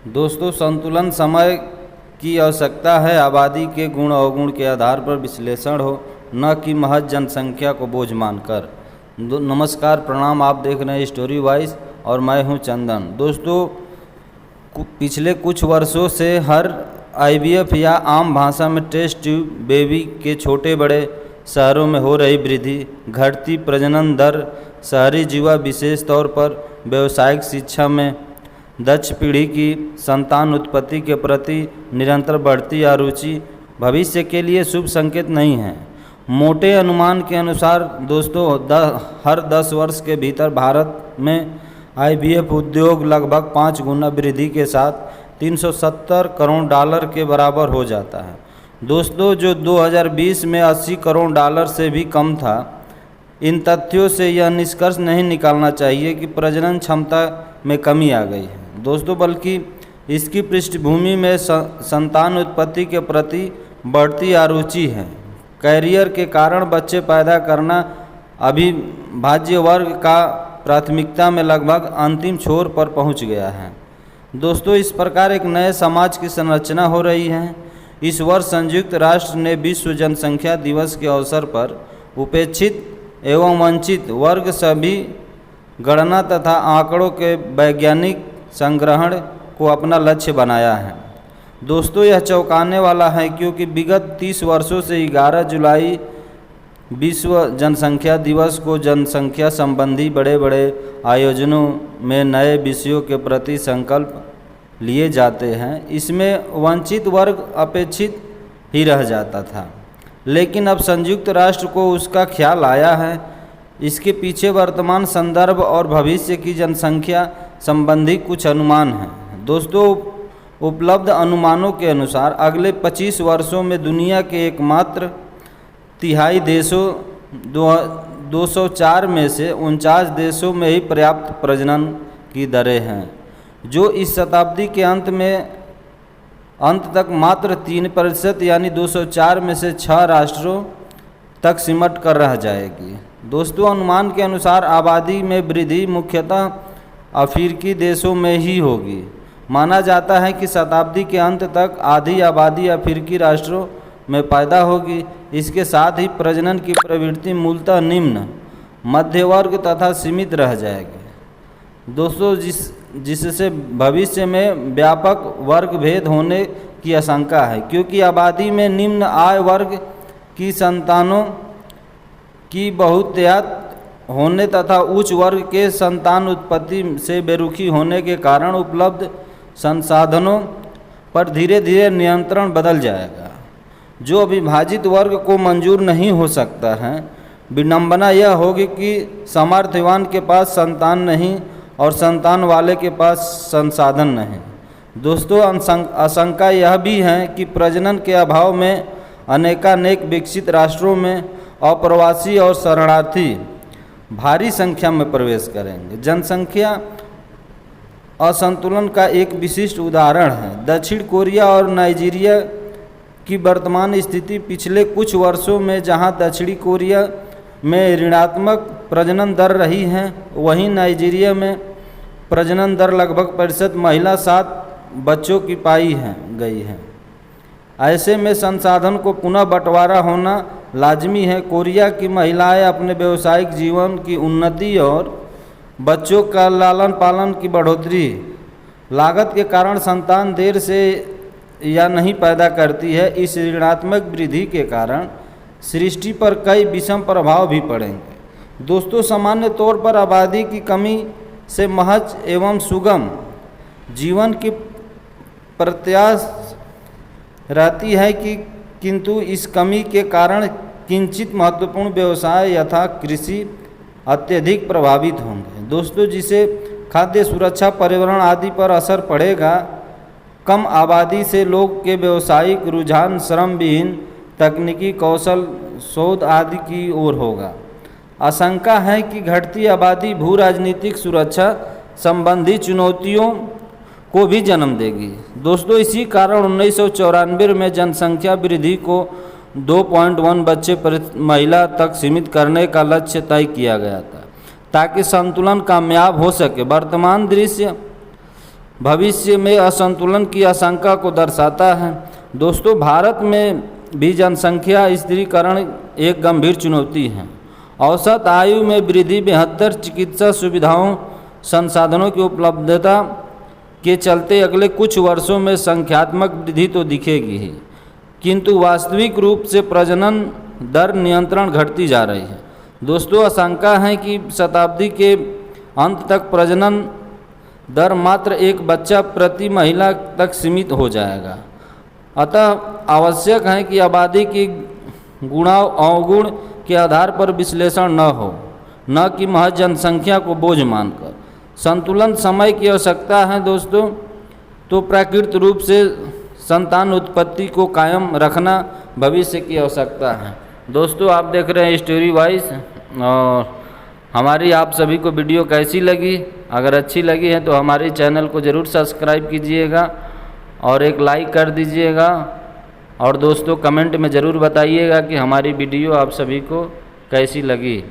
दोस्तों, संतुलन समय की आवश्यकता है। आबादी के गुण अवगुण के आधार पर विश्लेषण हो, न कि महज जनसंख्या को बोझ मानकर। नमस्कार, प्रणाम। आप देख रहे हैं स्टोरी वाइज और मैं हूं चंदन। दोस्तों, पिछले कुछ वर्षों से हर आईवीएफ या आम भाषा में टेस्ट ट्यूब बेबी के छोटे बड़े शहरों में हो रही वृद्धि, घटती प्रजनन दर, शहरी युवा विशेष तौर पर व्यावसायिक शिक्षा में दक्ष पीढ़ी की संतान उत्पत्ति के प्रति निरंतर बढ़ती अरुचि भविष्य के लिए शुभ संकेत नहीं है। मोटे अनुमान के अनुसार दोस्तों, हर 10 वर्ष के भीतर भारत में आईवीएफ उद्योग लगभग 5 गुना वृद्धि के साथ $370 करोड़ के बराबर हो जाता है। दोस्तों, जो 2020 में $80 करोड़ से भी कम था। इन तथ्यों से यह निष्कर्ष नहीं निकालना चाहिए कि प्रजनन क्षमता में कमी आ गई है दोस्तों, बल्कि इसकी पृष्ठभूमि में संतान उत्पत्ति के प्रति बढ़ती अरुचि है। कैरियर के कारण बच्चे पैदा करना अविभाज्य वर्ग का प्राथमिकता में लगभग अंतिम छोर पर पहुंच गया है। दोस्तों, इस प्रकार एक नए समाज की संरचना हो रही है। इस वर्ष संयुक्त राष्ट्र ने विश्व जनसंख्या दिवस के अवसर पर उपेक्षित एवं वंचित वर्ग सभी गणना तथा आंकड़ों के वैज्ञानिक संग्रहण को अपना लक्ष्य बनाया है। दोस्तों, यह चौंकाने वाला है क्योंकि विगत 30 वर्षों से 11 जुलाई विश्व जनसंख्या दिवस को जनसंख्या संबंधी बड़े बड़े आयोजनों में नए विषयों के प्रति संकल्प लिए जाते हैं। इसमें वंचित वर्ग अपेक्षित ही रह जाता था, लेकिन अब संयुक्त राष्ट्र को उसका ख्याल आया है। इसके पीछे वर्तमान संदर्भ और भविष्य की जनसंख्या संबंधी कुछ अनुमान हैं। दोस्तों, उपलब्ध अनुमानों के अनुसार अगले 25 वर्षों में दुनिया के एकमात्र तिहाई देशों 204 में से 49 देशों में ही पर्याप्त प्रजनन की दरें हैं, जो इस शताब्दी के अंत तक मात्र 3% यानी 204 में से 6 राष्ट्रों तक सिमट कर रह जाएगी। दोस्तों, अनुमान के अनुसार आबादी में वृद्धि मुख्यतः अफ्रीकी देशों में ही होगी। माना जाता है कि शताब्दी के अंत तक आधी आबादी अफ्रीकी राष्ट्रों में पैदा होगी। इसके साथ ही प्रजनन की प्रवृत्ति मूलतः निम्न मध्य वर्ग तथा सीमित रह जाएगी। दोस्तों, जिससे भविष्य में व्यापक वर्ग भेद होने की आशंका है, क्योंकि आबादी में निम्न आय वर्ग की संतानों की बहुतायत होने तथा उच्च वर्ग के संतान उत्पत्ति से बेरुखी होने के कारण उपलब्ध संसाधनों पर धीरे धीरे नियंत्रण बदल जाएगा, जो अविभाजित वर्ग को मंजूर नहीं हो सकता है। विडंबना यह होगी कि सामर्थ्यवान के पास संतान नहीं और संतान वाले के पास संसाधन नहीं। दोस्तों, आशंका यह भी है कि प्रजनन के अभाव में अनेकानेक विकसित राष्ट्रों में अप्रवासी और शरणार्थी भारी संख्या में प्रवेश करेंगे। जनसंख्या असंतुलन का एक विशिष्ट उदाहरण है दक्षिण कोरिया और नाइजीरिया की वर्तमान स्थिति। पिछले कुछ वर्षों में जहां दक्षिणी कोरिया में ऋणात्मक प्रजनन दर रही है, वहीं नाइजीरिया में प्रजनन दर लगभग प्रतिशत महिला 7 बच्चों की पाई गई है। ऐसे में संसाधन को पुनः बंटवारा होना लाजमी है। कोरिया की महिलाएं अपने व्यावसायिक जीवन की उन्नति और बच्चों का लालन पालन की बढ़ोतरी लागत के कारण संतान देर से या नहीं पैदा करती है। इस ऋणात्मक वृद्धि के कारण सृष्टि पर कई विषम प्रभाव भी पड़ेंगे। दोस्तों, सामान्य तौर पर आबादी की कमी से महज एवं सुगम जीवन की प्रत्याशा रहती है किंतु इस कमी के कारण किंचित महत्वपूर्ण व्यवसाय यथा कृषि अत्यधिक प्रभावित होंगे। दोस्तों, जिसे खाद्य सुरक्षा, पर्यावरण आदि पर असर पड़ेगा। कम आबादी से लोग के व्यावसायिक रुझान श्रम विहीन तकनीकी कौशल शोध आदि की ओर होगा। आशंका है कि घटती आबादी भू राजनीतिक सुरक्षा संबंधी चुनौतियों को भी जन्म देगी। दोस्तों, इसी कारण 1994 में जनसंख्या वृद्धि को 2.1 बच्चे प्रति महिला तक सीमित करने का लक्ष्य तय किया गया था, ताकि संतुलन कामयाब हो सके। वर्तमान दृश्य भविष्य में असंतुलन की आशंका को दर्शाता है। दोस्तों, भारत में भी जनसंख्या स्थिरीकरण एक गंभीर चुनौती है। औसत आयु में वृद्धि, बेहतर चिकित्सा सुविधाओं, संसाधनों की उपलब्धता के चलते अगले कुछ वर्षों में संख्यात्मक वृद्धि तो दिखेगी ही, किंतु वास्तविक रूप से प्रजनन दर नियंत्रण घटती जा रही है। दोस्तों, आशंका है कि शताब्दी के अंत तक प्रजनन दर मात्र एक बच्चा प्रति महिला तक सीमित हो जाएगा। अतः आवश्यक है कि आबादी की गुणा अवगुण के आधार पर विश्लेषण न हो, न कि महज जनसंख्या को बोझ मानकर। संतुलन समय की आवश्यकता है दोस्तों, तो प्राकृतिक रूप से संतान उत्पत्ति को कायम रखना भविष्य की आवश्यकता है। दोस्तों, आप देख रहे हैं स्टोरी वाइज, और हमारी आप सभी को वीडियो कैसी लगी? अगर अच्छी लगी है तो हमारे चैनल को ज़रूर सब्सक्राइब कीजिएगा और एक लाइक कर दीजिएगा। और दोस्तों, कमेंट में ज़रूर बताइएगा कि हमारी वीडियो आप सभी को कैसी लगी।